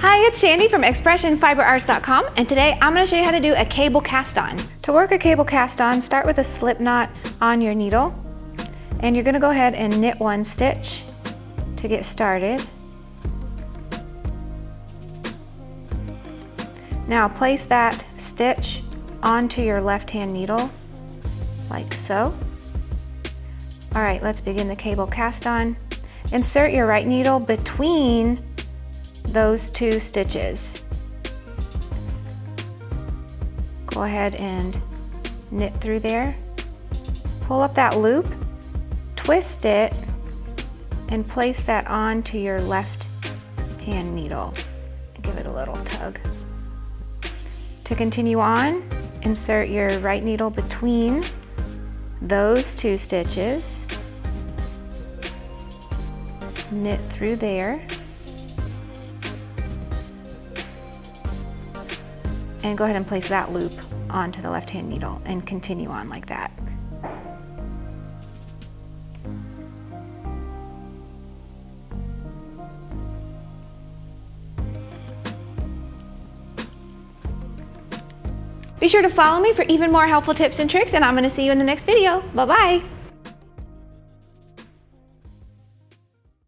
Hi, it's Chandi from ExpressionFiberArts.com, and today I'm going to show you how to do a cable cast on. To work a cable cast on, start with a slip knot on your needle, and you're going to go ahead and knit one stitch to get started. Now place that stitch onto your left hand needle like so. Alright, let's begin the cable cast on. Insert your right needle between those two stitches. Go ahead and knit through there. Pull up that loop, twist it, and place that onto your left hand needle. Give it a little tug. To continue on, insert your right needle between those two stitches, knit through there, and go ahead and place that loop onto the left hand needle and continue on like that. Be sure to follow me for even more helpful tips and tricks, and I'm going to see you in the next video. Bye-bye.